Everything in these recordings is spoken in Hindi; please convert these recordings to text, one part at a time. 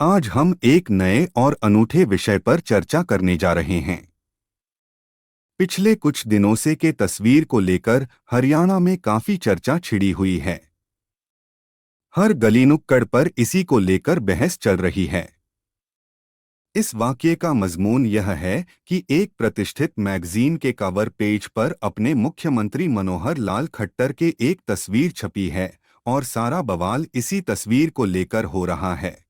आज हम एक नए और अनूठे विषय पर चर्चा करने जा रहे हैं। पिछले कुछ दिनों से के तस्वीर को लेकर हरियाणा में काफी चर्चा छिड़ी हुई है। हर गली नुक्कड़ पर इसी को लेकर बहस चल रही है। इस वाकये का मजमून यह है कि एक प्रतिष्ठित मैगजीन के कवर पेज पर अपने मुख्यमंत्री मनोहर लाल खट्टर के एक तस्वीर छपी है और सारा बवाल इसी तस्वीर को लेकर हो रहा है।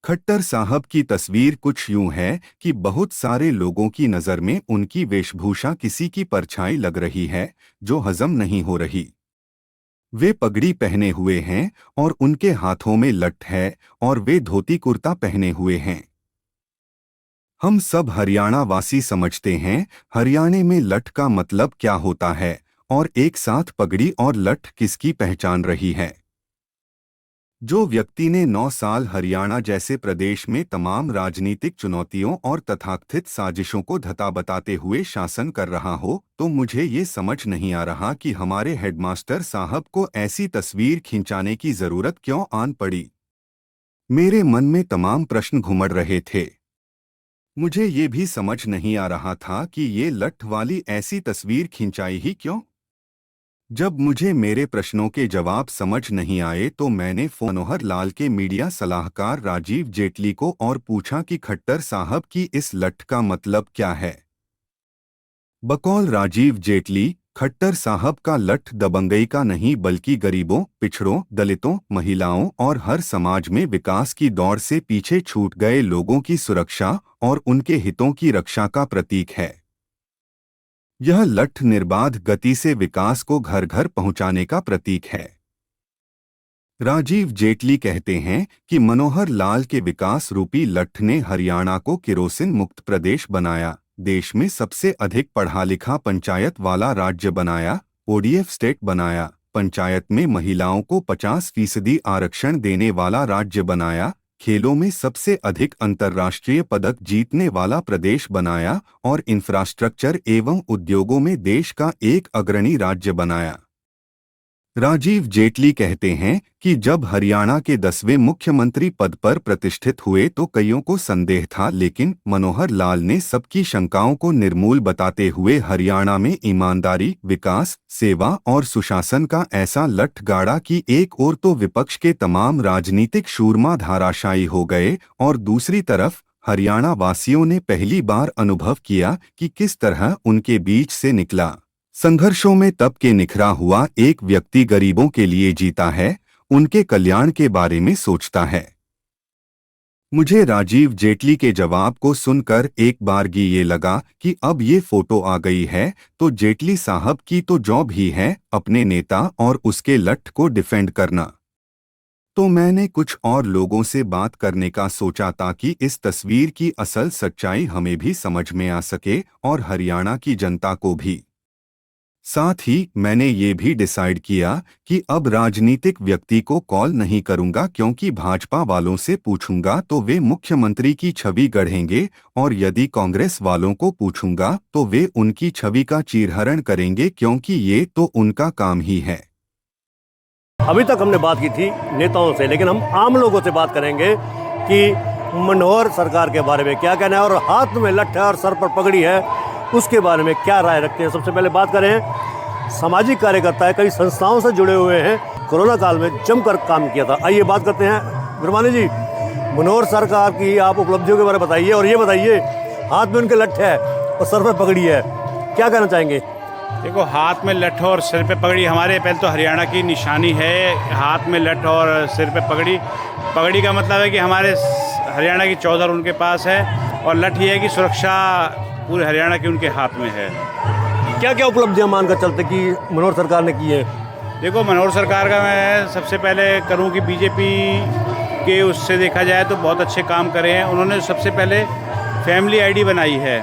खट्टर साहब की तस्वीर कुछ यूं है कि बहुत सारे लोगों की नज़र में उनकी वेशभूषा किसी की परछाई लग रही है जो हजम नहीं हो रही। वे पगड़ी पहने हुए हैं और उनके हाथों में लठ है और वे धोती कुर्ता पहने हुए हैं। हम सब हरियाणा वासी समझते हैं हरियाणे में लठ का मतलब क्या होता है और एक साथ पगड़ी और लठ किसकी पहचान रही है। जो व्यक्ति ने 9 साल हरियाणा जैसे प्रदेश में तमाम राजनीतिक चुनौतियों और तथाकथित साजिशों को धता बताते हुए शासन कर रहा हो, तो मुझे ये समझ नहीं आ रहा कि हमारे हेडमास्टर साहब को ऐसी तस्वीर खिंचाने की जरूरत क्यों आन पड़ी। मेरे मन में तमाम प्रश्न घुमड़ रहे थे। मुझे ये भी समझ नहीं आ रहा था कि ये लठ वाली ऐसी तस्वीर खिंचाई ही क्यों। जब मुझे मेरे प्रश्नों के जवाब समझ नहीं आए तो मैंने मनोहर लाल के मीडिया सलाहकार राजीव जेटली को और पूछा कि खट्टर साहब की इस लठ का मतलब क्या है। बकौल राजीव जेटली, खट्टर साहब का लठ दबंगई का नहीं बल्कि गरीबों, पिछड़ों, दलितों, महिलाओं और हर समाज में विकास की दौड़ से पीछे छूट गए लोगों की सुरक्षा और उनके हितों की रक्षा का प्रतीक है। यह लठ निर्बाध गति से विकास को घर घर पहुंचाने का प्रतीक है। राजीव जेटली कहते हैं कि मनोहर लाल के विकास रूपी लठ ने हरियाणा को केरोसिन मुक्त प्रदेश बनाया, देश में सबसे अधिक पढ़ा लिखा पंचायत वाला राज्य बनाया, ओडीएफ स्टेट बनाया, पंचायत में महिलाओं को 50% आरक्षण देने वाला राज्य बनाया, खेलों में सबसे अधिक अंतर्राष्ट्रीय पदक जीतने वाला प्रदेश बनाया और इंफ्रास्ट्रक्चर एवं उद्योगों में देश का एक अग्रणी राज्य बनाया। राजीव जेटली कहते हैं कि जब हरियाणा के 10वें मुख्यमंत्री पद पर प्रतिष्ठित हुए तो कईयों को संदेह था, लेकिन मनोहर लाल ने सबकी शंकाओं को निर्मूल बताते हुए हरियाणा में ईमानदारी, विकास, सेवा और सुशासन का ऐसा लठ गाड़ा कि एक ओर तो विपक्ष के तमाम राजनीतिक शूरमा धाराशायी हो गए और दूसरी तरफ हरियाणा वासियों ने पहली बार अनुभव किया कि किस तरह उनके बीच से निकला संघर्षों में तब के निखरा हुआ एक व्यक्ति गरीबों के लिए जीता है, उनके कल्याण के बारे में सोचता है। मुझे राजीव जेटली के जवाब को सुनकर एक बारगी ये लगा कि अब ये फोटो आ गई है तो जेटली साहब की तो जॉब ही है अपने नेता और उसके लठ को डिफेंड करना। तो मैंने कुछ और लोगों से बात करने का सोचा ताकि इस तस्वीर की असल सच्चाई हमें भी समझ में आ सके और हरियाणा की जनता को भी। साथ ही मैंने ये भी डिसाइड किया कि अब राजनीतिक व्यक्ति को कॉल नहीं करूंगा, क्योंकि भाजपा वालों से पूछूंगा तो वे मुख्यमंत्री की छवि गढ़ेंगे और यदि कांग्रेस वालों को पूछूंगा तो वे उनकी छवि का चीरहरण करेंगे, क्योंकि ये तो उनका काम ही है। अभी तक हमने बात की थी नेताओं से, लेकिन हम आम लोगों से बात करेंगे कि मनोहर सरकार के बारे में क्या कहना है और हाथ में लठ है और सर पर पगड़ी है उसके बारे में क्या राय रखते हैं। सबसे पहले बात करें, सामाजिक कार्यकर्ता है, कई संस्थाओं से जुड़े हुए हैं, कोरोना काल में जमकर काम किया था। आइए बात करते हैं गुरमानी जी, मनोहर सरकार की आप उपलब्धियों के बारे में बताइए और ये बताइए हाथ में उनके लठ है और सर पर पगड़ी है, क्या कहना चाहेंगे। देखो, हाथ में लठ और सिर पे पगड़ी हमारे पहले तो हरियाणा की निशानी है। हाथ में लठ और सिर पे पगड़ी, पगड़ी का मतलब है कि हमारे हरियाणा की चौधर उनके पास है और लठ ये है कि सुरक्षा पूरे हरियाणा की उनके हाथ में है। क्या क्या उपलब्धियां मानकर चलते कि मनोहर सरकार ने की है। देखो, मनोहर सरकार का मैं सबसे पहले करूं कि बीजेपी के उससे देखा जाए तो बहुत अच्छे काम करे हैं। उन्होंने सबसे पहले फैमिली आईडी बनाई है।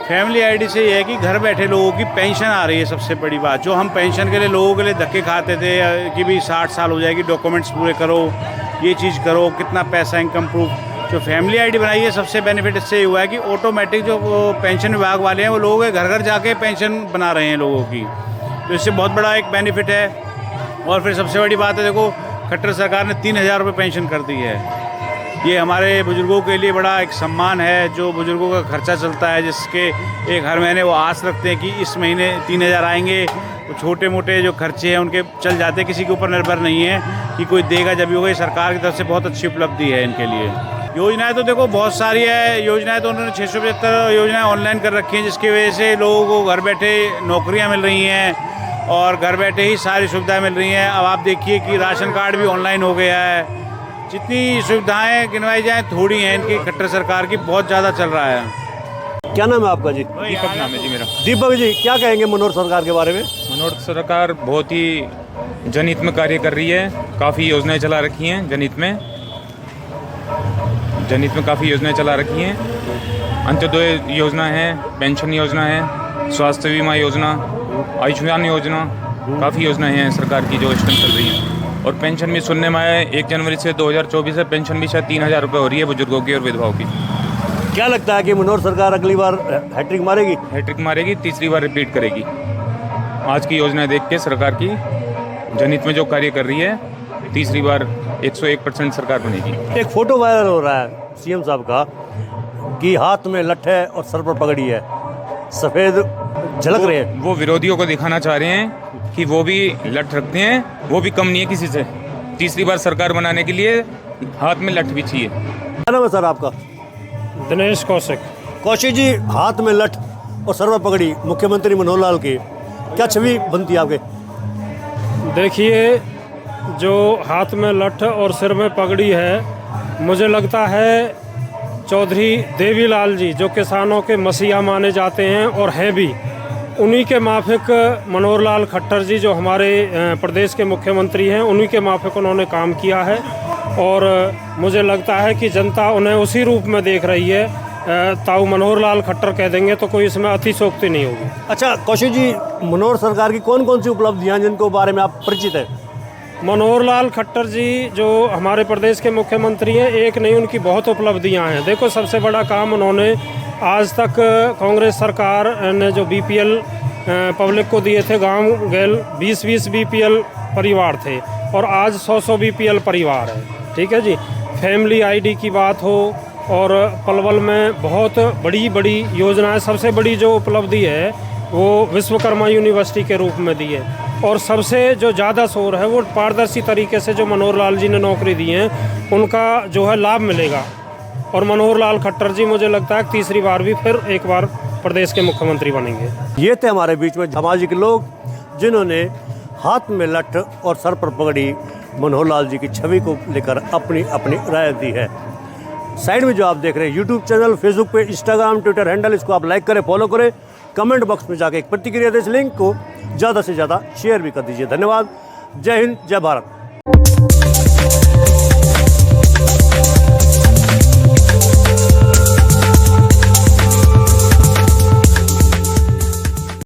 फैमिली आईडी से ये है कि घर बैठे लोगों की पेंशन आ रही है। सबसे बड़ी बात, जो हम पेंशन के लिए लोगों के लिए धक्के खाते थे कि भी 60 साल हो जाएगी, डॉक्यूमेंट्स पूरे करो, ये चीज़ करो, कितना पैसा इनकम प्रूफ, जो फैमिली आईडी बनाई है सबसे बेनिफिट इससे हुआ है कि ऑटोमेटिक जो पेंशन विभाग वाले हैं वो लोगों के घर घर जाके पेंशन बना रहे हैं लोगों की, तो इससे बहुत बड़ा एक बेनिफिट है। और फिर सबसे बड़ी बात है, देखो खट्टर सरकार ने 3,000 रुपये पेंशन कर दी है। ये हमारे बुज़ुर्गों के लिए बड़ा एक सम्मान है। जो बुज़ुर्गों का खर्चा चलता है, जिसके एक हर महीने वो आस रखते हैं कि इस महीने 3000 आएंगे, वो छोटे मोटे जो खर्चे हैं उनके चल जाते हैं, किसी के ऊपर निर्भर नहीं है कि कोई देगा जब भी होगा। सरकार की तरफ से बहुत अच्छी उपलब्धि है इनके लिए। योजनाएं तो देखो बहुत सारी है। योजनाएं तो उन्होंने 675 योजनाएं ऑनलाइन कर रखी हैं, जिसकी वजह से लोगों को घर बैठे नौकरियां मिल रही हैं और घर बैठे ही सारी सुविधाएं मिल रही हैं। अब आप देखिए कि राशन कार्ड भी ऑनलाइन हो गया है। जितनी सुविधाएं गिनवाई जाएँ थोड़ी हैं इनकी खट्टर सरकार की, बहुत ज़्यादा चल रहा है। क्या नाम है आपका जी? दीपक नाम है जी मेरा। दीपक जी, क्या कहेंगे मनोहर सरकार के बारे में? मनोहर सरकार बहुत ही जनहित में कार्य कर रही है। काफ़ी योजनाएं चला रखी हैं जनहित में काफ़ी योजनाएं चला रखी हैं। अंत्योदय योजना है, पेंशन योजना है, स्वास्थ्य बीमा योजना, आयुष्मान योजना, काफ़ी योजनाएं हैं सरकार की जो इस टाइम चल रही हैं। और पेंशन भी सुनने में आया है 1 जनवरी से 2024 से पेंशन भी शायद 3000 रुपये हो रही है बुजुर्गों की और विधवाओं की। क्या लगता है कि मनोहर सरकार अगली बार हैट्रिक मारेगी? हैट्रिक मारेगी, तीसरी बार रिपीट करेगी। आज की योजनाएं देख के सरकार की जनहित में जो कार्य कर रही है, तीसरी बार 101% सरकार बनेगी। एक फोटो वायरल हो रहा है सीएम साहब का कि हाथ में लठ है और सर पर पगड़ी है, सफ़ेद झलक रहे हैं। वो विरोधियों को दिखाना चाह रहे हैं कि वो भी लठ रखते हैं, वो भी कम नहीं है किसी से। तीसरी बार सरकार बनाने के लिए हाथ में लठ भी चाहिए। क्या नाम है सर आपका? दिनेश कौशिक। कौशिक जी, हाथ में लठ और सर पर पगड़ी, मुख्यमंत्री मनोहर लाल की क्या छवि बनती है आपके? देखिए, जो हाथ में लठ और सिर में पगड़ी है, मुझे लगता है चौधरी देवीलाल जी जो किसानों के मसीहा माने जाते हैं और हैं भी, उन्हीं के माफिक मनोहर लाल खट्टर जी जो हमारे प्रदेश के मुख्यमंत्री हैं, उन्हीं के माफिक उन्होंने काम किया है। और मुझे लगता है कि जनता उन्हें उसी रूप में देख रही है। ताऊ मनोहर लाल खट्टर कह देंगे तो कोई इसमें अतिशोक्ति नहीं होगी। अच्छा कौशिक जी, मनोहर सरकार की कौन कौन सी उपलब्धियां जिनको बारे में आप परिचित हैं? मनोहर लाल खट्टर जी जो हमारे प्रदेश के मुख्यमंत्री हैं, एक नहीं उनकी बहुत उपलब्धियां हैं। देखो, सबसे बड़ा काम उन्होंने आज तक कांग्रेस सरकार ने जो बीपीएल पब्लिक को दिए थे, गांव गेल 20-20 बीपीएल परिवार थे और आज 100-100 बीपीएल परिवार है। ठीक है जी। फैमिली आईडी की बात हो और पलवल में बहुत बड़ी बड़ी योजनाएं, सबसे बड़ी जो उपलब्धि है वो विश्वकर्मा यूनिवर्सिटी के रूप में दी है। और सबसे जो ज़्यादा शोर है वो पारदर्शी तरीके से जो मनोहर लाल जी ने नौकरी दी है उनका जो है लाभ मिलेगा। और मनोहर लाल खट्टर जी मुझे लगता है तीसरी बार भी फिर एक बार प्रदेश के मुख्यमंत्री बनेंगे। ये थे हमारे बीच में सामाजिक लोग जिन्होंने हाथ में लठ और सर पर पगड़ी मनोहर लाल जी की छवि को लेकर अपनी अपनी राय दी है। साइड में जो आप देख रहे हैं यूट्यूब चैनल, फेसबुक पे, इंस्टाग्राम, ट्विटर हैंडल, इसको आप लाइक करें, फॉलो करें, कमेंट बॉक्स में जाके एक प्रतिक्रिया दें, इस लिंक को ज़्यादा से ज़्यादा शेयर भी कर दीजिए। धन्यवाद। जय हिंद, जय भारत।